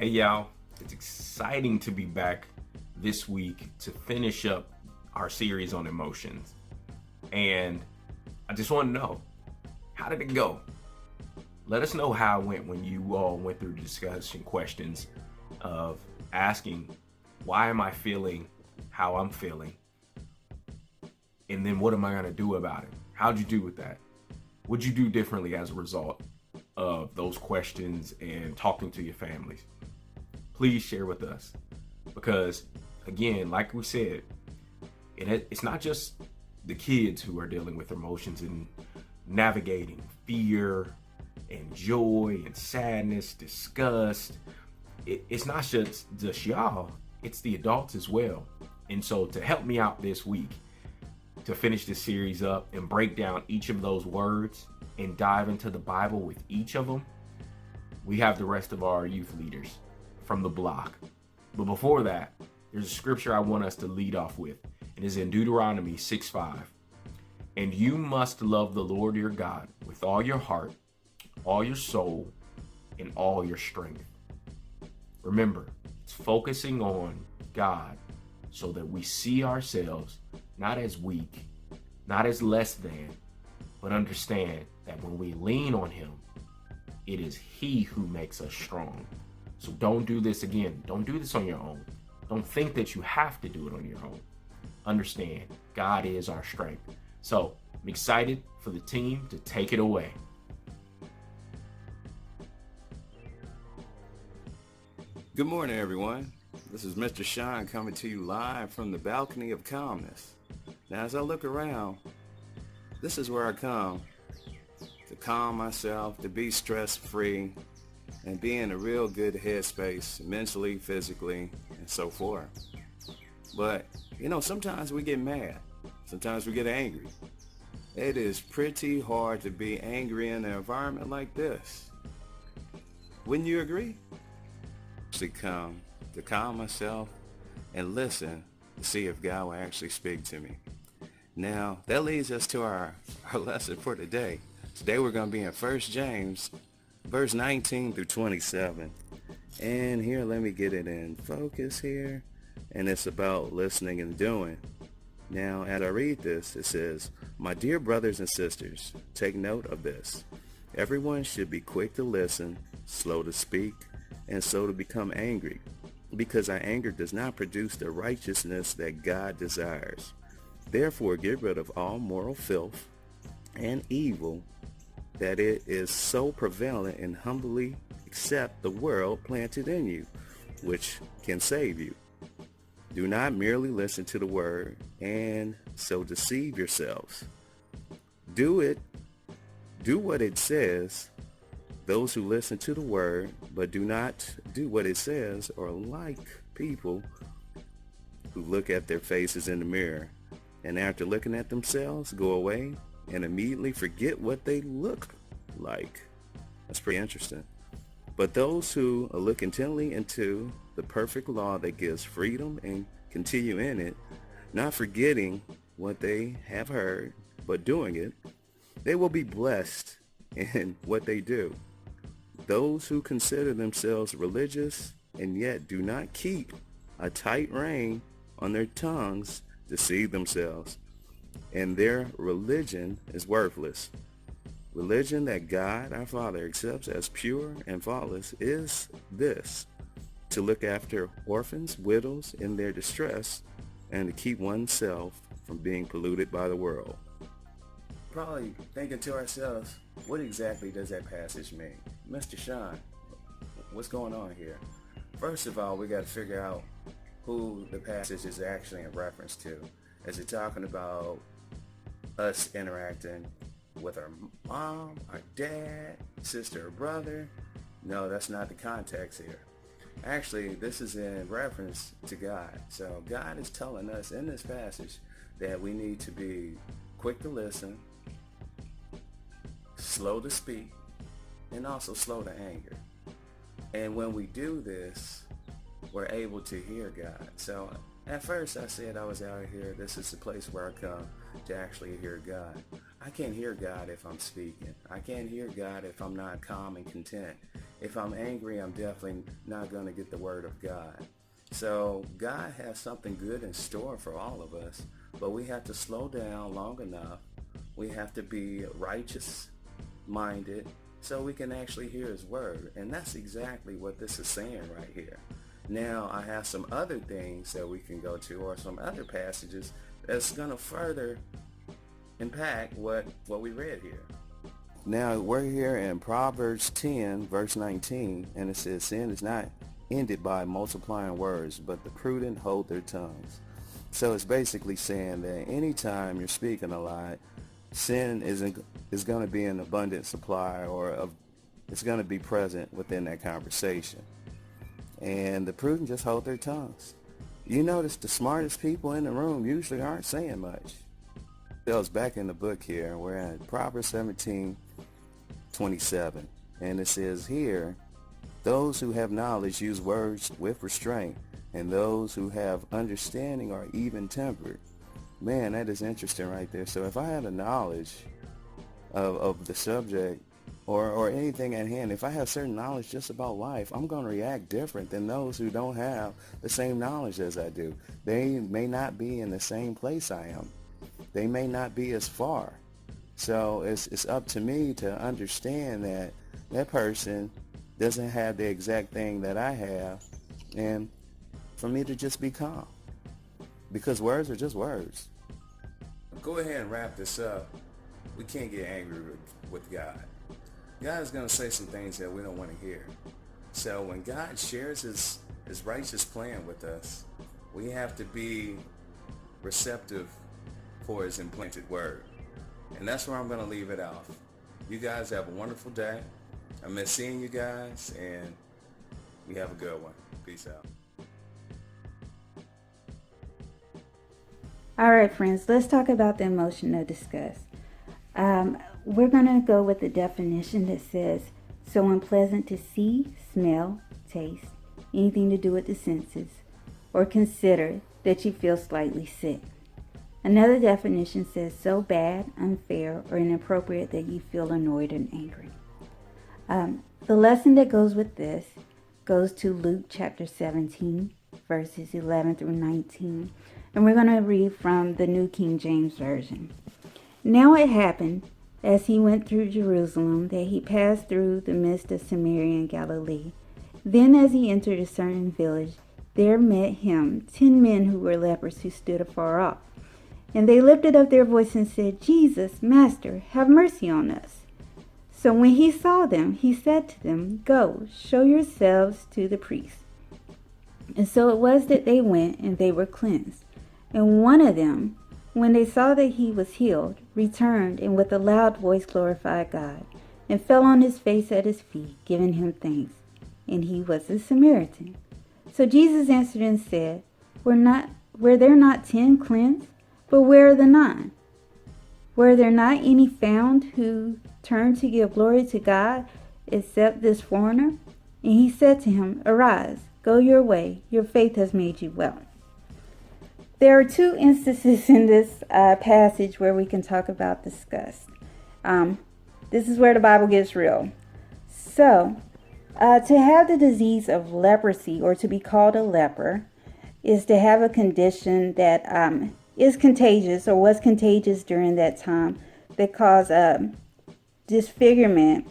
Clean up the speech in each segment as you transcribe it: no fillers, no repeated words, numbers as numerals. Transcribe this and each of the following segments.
Hey y'all, it's exciting to be back this week to finish up our series on emotions. And I just want to know, how did it go? Let us know how it went when you all went through the discussion questions of asking, why am I feeling how I'm feeling? And then what am I going to do about it? How'd you do with that? What'd you do differently as a result of those questions and talking to your families? Please share with us, because again, like we said, it's not just the kids who are dealing with emotions and navigating fear and joy and sadness, disgust. It's not just y'all, it's the adults as well. And so to help me out this week to finish this series up and break down each of those words and dive into the Bible with each of them, we have the rest of our youth leaders from the block. But before that, there's a scripture I want us to lead off with. It is in Deuteronomy 6:5. And you must love the Lord your God with all your heart, all your soul, and all your strength. Remember, it's focusing on God so that we see ourselves not as weak, not as less than, but understand that when we lean on Him, it is He who makes us strong. So don't do this again. Don't do this on your own. Don't think that you have to do it on your own. Understand, God is our strength. So I'm excited for the team to take it away. Good morning, everyone. This is Mr. Sean coming to you live from the balcony of calmness. Now, as I look around, this is where I come to calm myself, to be stress-free, and be in a real good headspace, mentally, physically, and so forth. But, sometimes we get mad. Sometimes we get angry. It is pretty hard to be angry in an environment like this. Wouldn't you agree? To come to calm myself and listen to see if God will actually speak to me. Now, that leads us to our lesson for today. Today we're going to be in 1 James, verse 19 through 27. And here, let me get it in focus here. And it's about listening and doing. Now, as I read this, it says, "My dear brothers and sisters, take note of this. Everyone should be quick to listen, slow to speak, and slow to become angry, because our anger does not produce the righteousness that God desires. Therefore, get rid of all moral filth and evil, that it is so prevalent, and humbly accept the word planted in you, which can save you. Do not merely listen to the word and so deceive yourselves. Do what it says. Those who listen to the word but do not do what it says are like people who look at their faces in the mirror, and after looking at themselves, go away and immediately forget what they look like." That's pretty interesting. "But those who look intently into the perfect law that gives freedom and continue in it, not forgetting what they have heard, but doing it, they will be blessed in what they do. Those who consider themselves religious and yet do not keep a tight rein on their tongues deceive themselves, and their religion is worthless. Religion that God our Father accepts as pure and faultless is this: to look after orphans, widows in their distress, and to keep oneself from being polluted by the world." Probably thinking to ourselves, what exactly does that passage mean? Mr. Sean, what's going on here? First of all, we got to figure out who the passage is actually in reference to. Is it talking about us interacting with our mom, our dad, sister, or brother? No, that's not the context here. Actually, this is in reference to God. So God is telling us in this passage that we need to be quick to listen, slow to speak, and also slow to anger. And when we do this, we're able to hear God. So at first I said I was out here, this is the place where I come to actually hear God. I can't hear God if I'm speaking. I can't hear God if I'm not calm and content. If I'm angry, I'm definitely not going to get the word of God. So God has something good in store for all of us, but we have to slow down long enough. We have to be righteous minded so we can actually hear his word. And that's exactly what this is saying right here. Now, I have some other things that we can go to, or some other passages that's going to further impact what we read here. Now, we're here in Proverbs 10, verse 19, and it says, sin is not ended by multiplying words, but the prudent hold their tongues. So it's basically saying that anytime you're speaking a lot, sin is going to be an abundant supply, or it's going to be present within that conversation. And the prudent just hold their tongues. You notice the smartest people in the room usually aren't saying much. It goes back in the book here. We're at Proverbs 17:27, and it says here, those who have knowledge use words with restraint, and those who have understanding are even-tempered. Man, that is interesting right there. So if I had a knowledge of the subject or anything at hand, if I have certain knowledge just about life, I'm going to react different than those who don't have the same knowledge as I do. They may not be in the same place I am. They may not be as far. So it's up to me to understand that that person doesn't have the exact thing that I have, and for me to just be calm. Because words are just words. Go ahead and wrap this up. We can't get angry with God. God is going to say some things that we don't want to hear. So when God shares his righteous plan with us, we have to be receptive for his implanted word. And that's where I'm going to leave it off. You guys have a wonderful day. I miss seeing you guys, and you have a good one. Peace out. All right, friends, let's talk about the emotion of disgust. We're going to go with the definition that says, so unpleasant to see, smell, taste, anything to do with the senses, or consider that you feel slightly sick. Another definition says, so bad, unfair, or inappropriate that you feel annoyed and angry. The lesson that goes with this goes to Luke chapter 17, verses 11 through 19. And we're going to read from the New King James Version. Now it happened, as he went through Jerusalem, that he passed through the midst of Samaria and Galilee. Then as he entered a certain village, there met him 10 men who were lepers, who stood afar off. And they lifted up their voice and said, Jesus, Master, have mercy on us. So when he saw them, he said to them, go, show yourselves to the priests. And so it was that they went, and they were cleansed. And one of them, when they saw that he was healed, returned, and with a loud voice glorified God, and fell on his face at his feet, giving him thanks. And he was a Samaritan. So Jesus answered and said, Were there not 10 cleansed? But where are the 9? Were there not any found who turned to give glory to God, except this foreigner? And he said to him, Arise, go your way, your faith has made you well. There are 2 instances in this passage where we can talk about disgust. This is where the Bible gets real. So, to have the disease of leprosy, or to be called a leper, is to have a condition that is contagious, or was contagious during that time, that caused disfigurement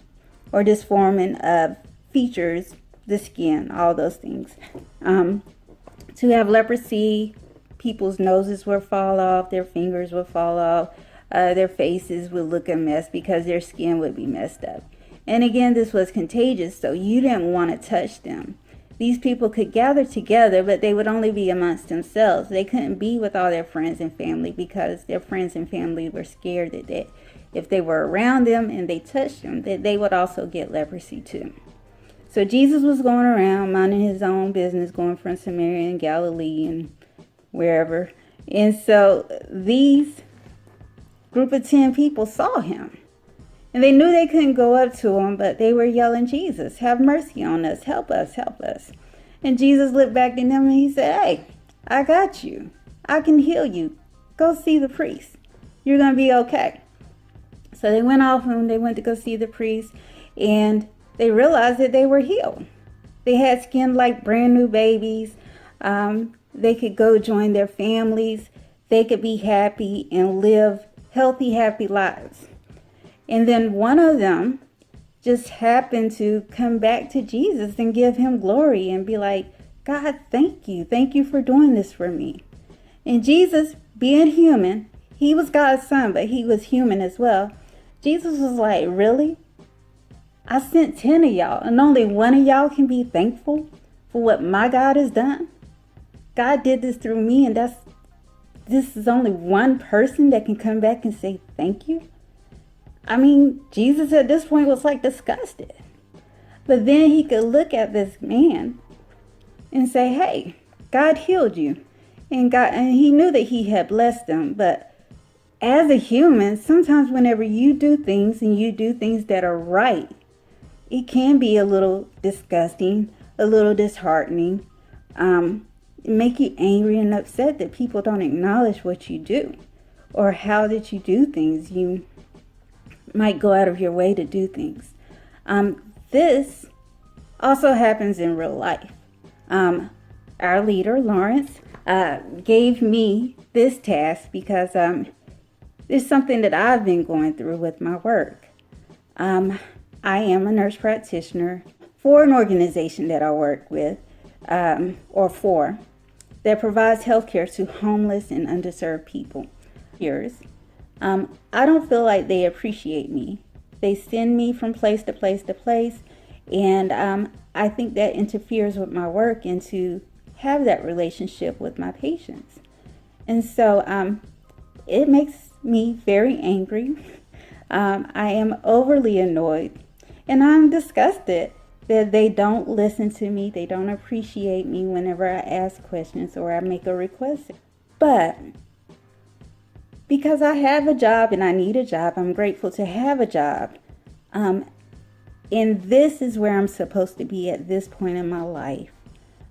or disforming of features, the skin, all those things. To have leprosy, people's noses would fall off, their fingers would fall off, their faces would look a mess because their skin would be messed up. And again, this was contagious, so you didn't want to touch them. These people could gather together, but they would only be amongst themselves. They couldn't be with all their friends and family, because their friends and family were scared that if they were around them and they touched them, that they would also get leprosy too. So Jesus was going around minding his own business, going from Samaria and Galilee and wherever. And so these group of 10 people saw him. And they knew they couldn't go up to him, but they were yelling, Jesus, have mercy on us. Help us, help us. And Jesus looked back at them and he said, hey, I got you. I can heal you. Go see the priest. You're going to be okay. So they went off and they went to go see the priest. And they realized that they were healed. They had skin like brand new babies. They could go join their families. They could be happy and live healthy, happy lives. And then one of them just happened to come back to Jesus and give him glory and be like, God, thank you. Thank you for doing this for me. And Jesus, being human, he was God's son, but he was human as well. Jesus was like, really? I sent 10 of y'all, and only one of y'all can be thankful for what my God has done? God did this through me, and this is only one person that can come back and say thank you? I mean, Jesus at this point was like disgusted. But then he could look at this man and say, hey, God healed you. And he knew that he had blessed them. But as a human, sometimes whenever you do things and you do things that are right, it can be a little disgusting, a little disheartening, make you angry and upset that people don't acknowledge what you do or how that you do things. You might go out of your way to do things. This also happens in real life. Our leader, Lawrence, gave me this task because it's something that I've been going through with my work. I am a nurse practitioner for an organization that I work with, that provides healthcare to homeless and underserved people. I don't feel like they appreciate me. They send me from place to place to place, and I think that interferes with my work and to have that relationship with my patients. And so it makes me very angry. I am overly annoyed, and I'm disgusted that they don't listen to me. They don't appreciate me whenever I ask questions or I make a request. But because I have a job and I need a job, I'm grateful to have a job. And this is where I'm supposed to be at this point in my life.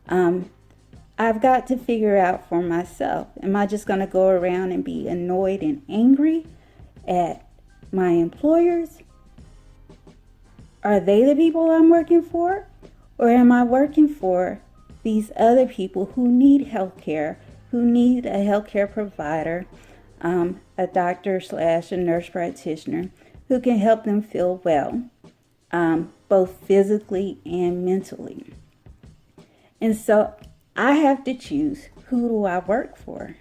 I've got to figure out for myself, am I just going to go around and be annoyed and angry at my employers? Are they the people I'm working for? Or am I working for these other people who need health care, who need a healthcare provider, a doctor / a nurse practitioner who can help them feel well, both physically and mentally? And so I have to choose, who do I work for?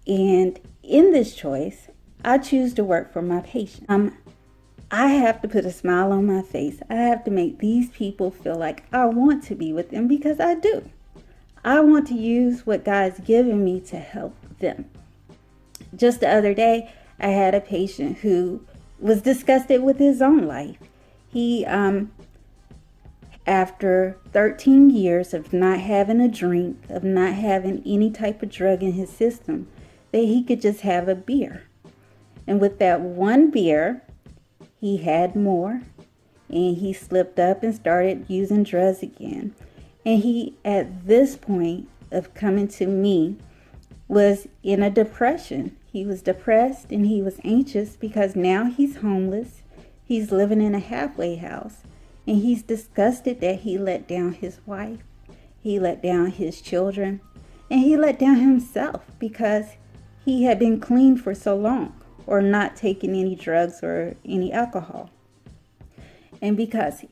And in this choice, I choose to work for my patient. I have to put a smile on my face. I have to make these people feel like I want to be with them, because I do. I want to use what God's given me to help them. Just the other day, I had a patient who was disgusted with his own life. He, after 13 years of not having a drink, of not having any type of drug in his system, that he could just have a beer. And with that one beer, he had more, and he slipped up and started using drugs again. And he, at this point of coming to me, was in a depression. He was depressed and he was anxious because now he's homeless. He's living in a halfway house, and he's disgusted that he let down his wife. He let down his children, and he let down himself because he had been clean for so long, or not taking any drugs or any alcohol. And because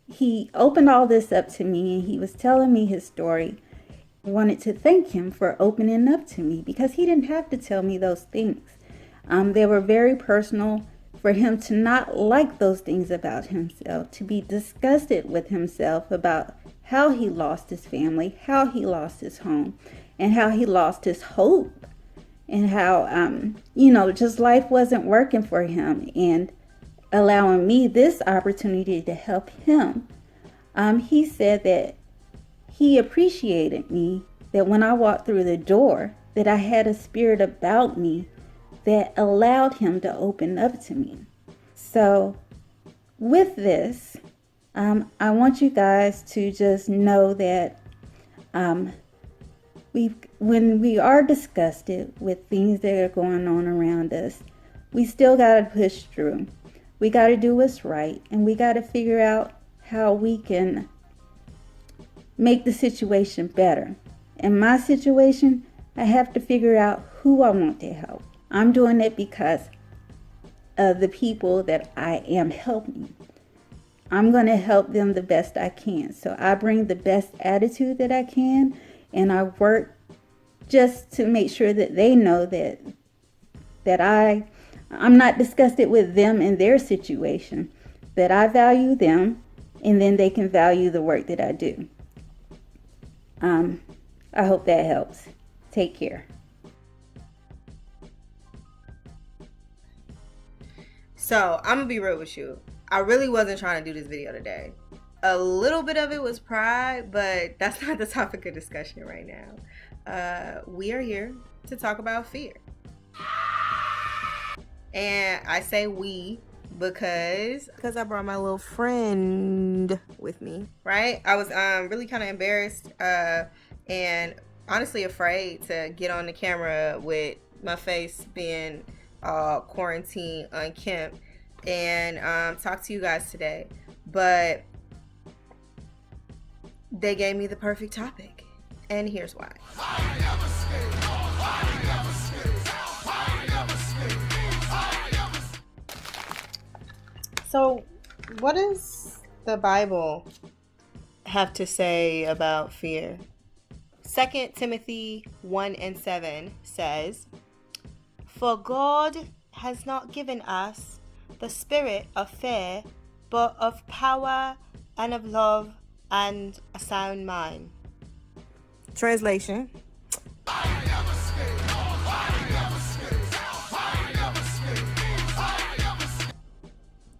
he opened all this up to me and he was telling me his story, I wanted to thank him for opening up to me, because he didn't have to tell me those things. They were very personal. For him to not like those things about himself, to be disgusted with himself about how he lost his family, how he lost his home, and how he lost his hope, and how, just life wasn't working for him, and allowing me this opportunity to help him. He said that he appreciated me, that when I walked through the door, that I had a spirit about me that allowed him to open up to me. So with this, I want you guys to just know that when we are disgusted with things that are going on around us, we still got to push through. We got to do what's right, and we got to figure out how we can make the situation better. In my situation, I have to figure out who I want to help. I'm doing it because of the people that I am helping. I'm going to help them the best I can. So I bring the best attitude that I can, and I work just to make sure that they know that I'm not disgusted with them and their situation, that I value them, and then they can value the work that I do. I hope that helps. Take care. So I'm gonna be real with you. I really wasn't trying to do this video today. A little bit of it was pride, but that's not the topic of discussion right now. We are here to talk about fear. And I say we because I brought my little friend with me, right? I was really kind of embarrassed and honestly afraid to get on the camera with my face being quarantine unkempt and talk to you guys today. But they gave me the perfect topic, and here's why. So, what does the Bible have to say about fear? 2 Timothy 1:7 says, "For God has not given us the spirit of fear, but of power and of love and a sound mind." Translation.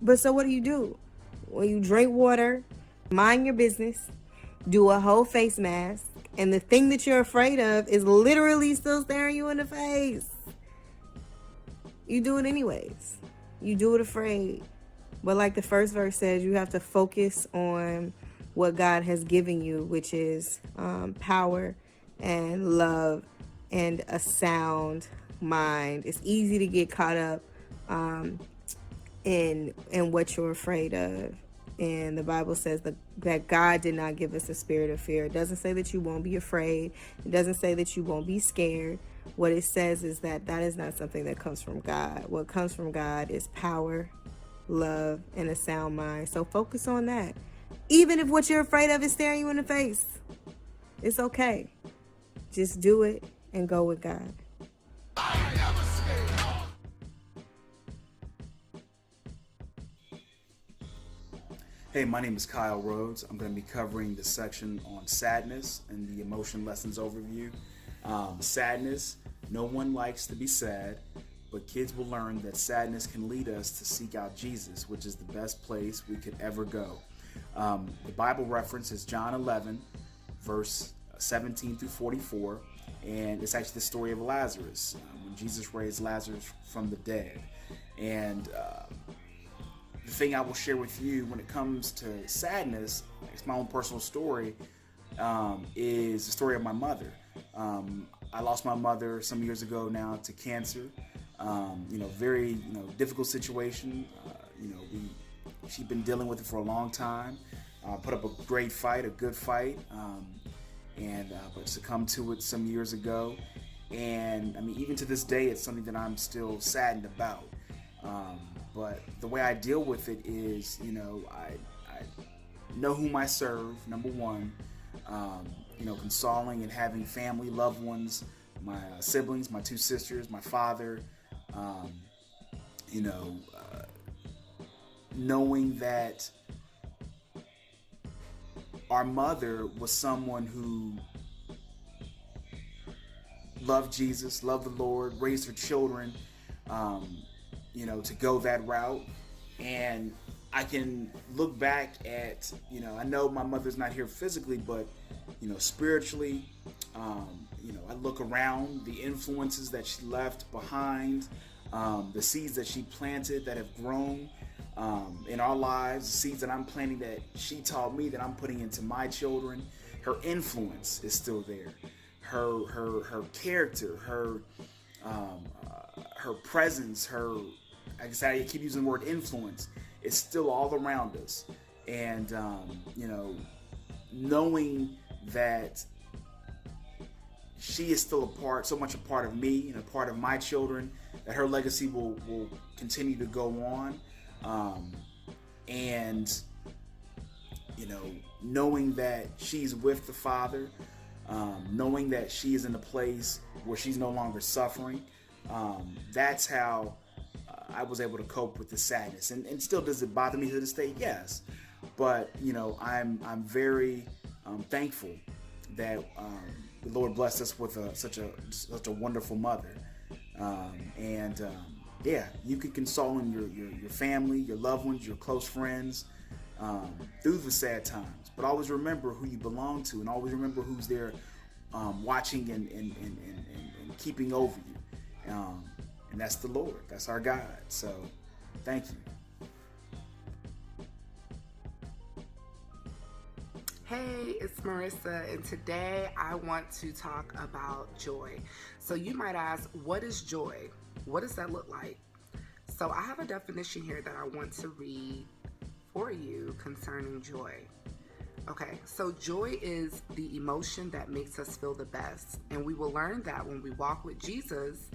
But so what do? When you drink water, mind your business, do a whole face mask, and the thing that you're afraid of is literally still staring you in the face. You do it anyways. You do it afraid. But like the first verse says, you have to focus on what God has given you, which is power and love and a sound mind. It's easy to get caught up in what you're afraid of. And the Bible says that God did not give us a spirit of fear. It doesn't say that you won't be afraid. It doesn't say that you won't be scared. What it says is that is not something that comes from God. What comes from God is power, love, and a sound mind. So focus on that. Even if what you're afraid of is staring you in the face, it's okay. Just do it and go with God. Hey, my name is Kyle Rhodes. I'm going to be covering the section on sadness and the emotion lessons overview. Sadness, no one likes to be sad, but kids will learn that sadness can lead us to seek out Jesus, which is the best place we could ever go. The Bible reference is John 11, verse 17 through 44, and it's actually the story of Lazarus, when Jesus raised Lazarus from the dead. And the thing I will share with you when it comes to sadness, it's my own personal story, is the story of my mother. I lost my mother some years ago now to cancer. Very difficult situation. She'd been dealing with it for a long time. Put up a great fight, a good fight, but succumbed to it some years ago. And even to this day, it's something that I'm still saddened about. But the way I deal with it is, I know whom I serve, number one. Consoling and having family, loved ones, my siblings, my two sisters, my father, knowing that our mother was someone who loved Jesus, loved the Lord, raised her children, to go that route. And I can look back at, I know my mother's not here physically, but, spiritually, I look around the influences that she left behind, the seeds that she planted that have grown in our lives, the seeds that I'm planting that she taught me that I'm putting into my children. Her influence is still there. Her character, her presence, I keep using the word influence. it's still all around us. And, knowing that she is still so much a part of me and a part of my children, that her legacy will continue to go on. And, knowing that she's with the Father, knowing that she is in a place where she's no longer suffering, that's how I was able to cope with the sadness. And still, does it bother me to this day? Yes. But, I'm very thankful that the Lord blessed us with such a wonderful mother. You can console your family, your loved ones, your close friends through the sad times. But always remember who you belong to, and always remember who's there watching and keeping over you. And that's the Lord. That's our God. So thank you. Hey, it's Marissa, and today I want to talk about joy. So you might ask, what is joy? What does that look like? So I have a definition here that I want to read for you concerning joy. Okay, so joy is the emotion that makes us feel the best, and we will learn that when we walk with Jesus,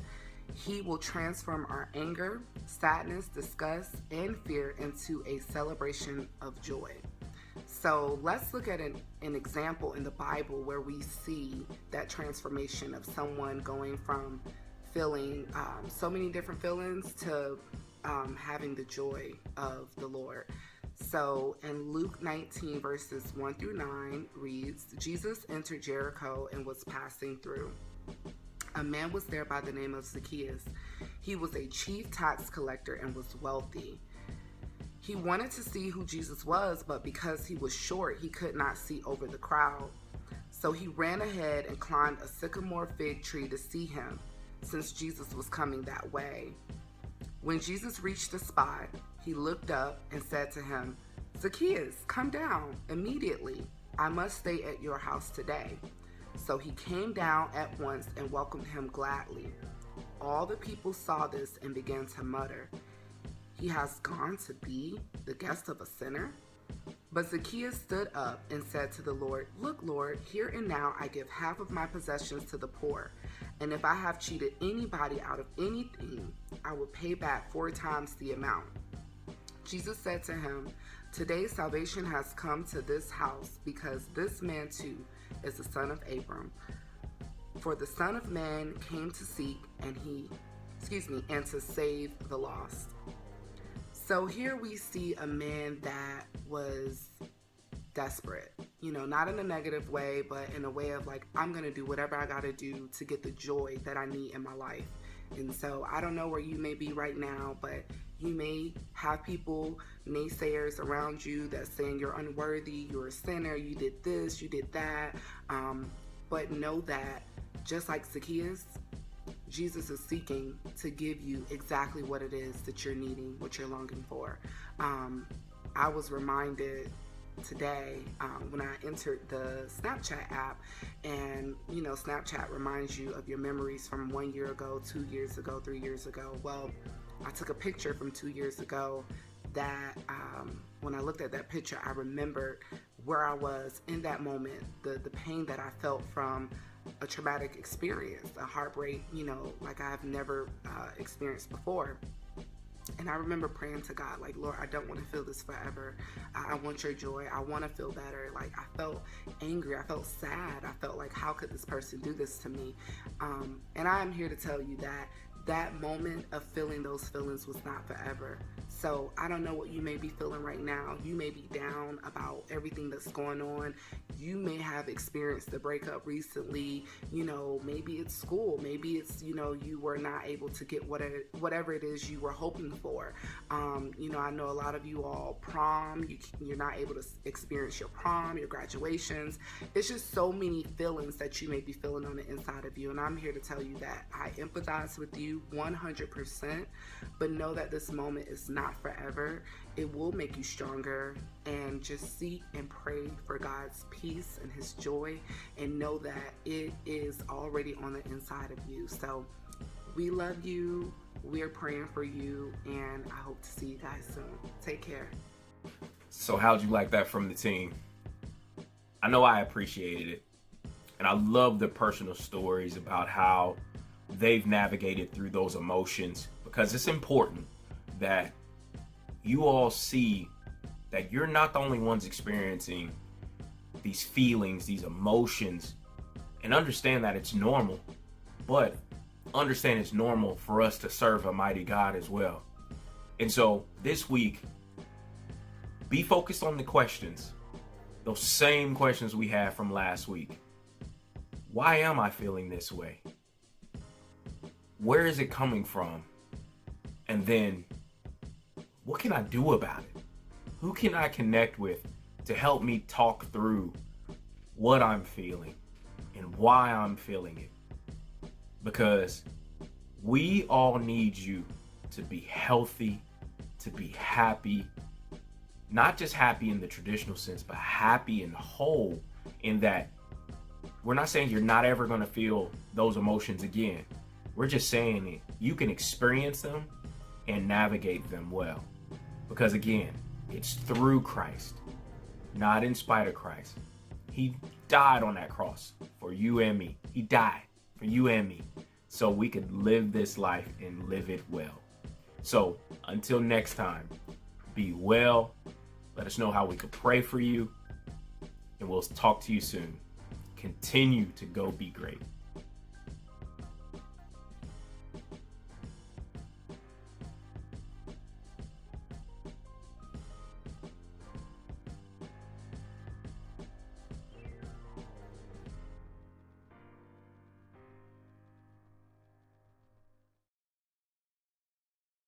He will transform our anger, sadness, disgust, and fear into a celebration of joy. So let's look at an example in the Bible where we see that transformation of someone going from feeling so many different feelings to having the joy of the Lord. So in Luke 19 verses 1 through 9 reads, Jesus entered Jericho and was passing through. A man was there by the name of Zacchaeus. He was a chief tax collector and was wealthy. He wanted to see who Jesus was, but because he was short, he could not see over the crowd. So he ran ahead and climbed a sycamore fig tree to see him, since Jesus was coming that way. When Jesus reached the spot, he looked up and said to him, "Zacchaeus, come down immediately. I must stay at your house today." So he came down at once and welcomed him gladly. All the people saw this and began to mutter, "He has gone to be the guest of a sinner?" But Zacchaeus stood up and said to the Lord, "Look, Lord, here and now I give half of my possessions to the poor. And if I have cheated anybody out of anything, I will pay back 4 times the amount." Jesus said to him, "Today salvation has come to this house, because this man too is the son of Abram. For the Son of Man came to seek and to save the lost." So here we see a man that was desperate, not in a negative way, but in a way of like, I'm going to do whatever I got to do to get the joy that I need in my life. And so I don't know where you may be right now, but you may have people, naysayers around you that's saying you're unworthy, you're a sinner, you did this, you did that. But know that just like Zacchaeus, Jesus is seeking to give you exactly what it is that you're needing, what you're longing for. I was reminded today when I entered the Snapchat app, and Snapchat reminds you of your memories from 1 year ago, 2 years ago, 3 years ago. Well, I took a picture from 2 years ago that when I looked at that picture, I remembered where I was in that moment, the pain that I felt from a traumatic experience, a heartbreak, like I've never experienced before. And I remember praying to God, like, Lord, I don't want to feel this forever. I want your joy. I want to feel better. Like, I felt angry. I felt sad. I felt like, how could this person do this to me? And I am here to tell you that that moment of feeling those feelings was not forever. So I don't know what you may be feeling right now. You may be down about everything that's going on. You may have experienced the breakup recently. Maybe it's school. Maybe it's, you were not able to get whatever it is you were hoping for. I know a lot of you all prom, you're not able to experience your prom, your graduations. It's just so many feelings that you may be feeling on the inside of you. And I'm here to tell you that I empathize with you 100%, but know that this moment is not forever. It will make you stronger, and just seek and pray for God's peace and His joy, and know that it is already on the inside of you. So we love you. We're praying for you, and I hope to see you guys soon. Take care. So how'd you like that from the team? I know I appreciated it. And I love the personal stories about how they've navigated through those emotions, because it's important that you all see that you're not the only ones experiencing these feelings, these emotions, and understand that it's normal. But understand it's normal for us to serve a mighty God as well. And so this week, be focused on the questions, those same questions we had from last week. Why am I feeling this way? Where is it coming from? And then, what can I do about it? Who can I connect with to help me talk through what I'm feeling and why I'm feeling it? Because we all need you to be healthy, to be happy, not just happy in the traditional sense, but happy and whole, in that we're not saying you're not ever going to feel those emotions again. We're just saying that you can experience them and navigate them well. Because again, it's through Christ, not in spite of Christ. He died on that cross for you and me. He died for you and me so we could live this life and live it well. So until next time, be well. Let us know how we could pray for you, and we'll talk to you soon. Continue to go be great.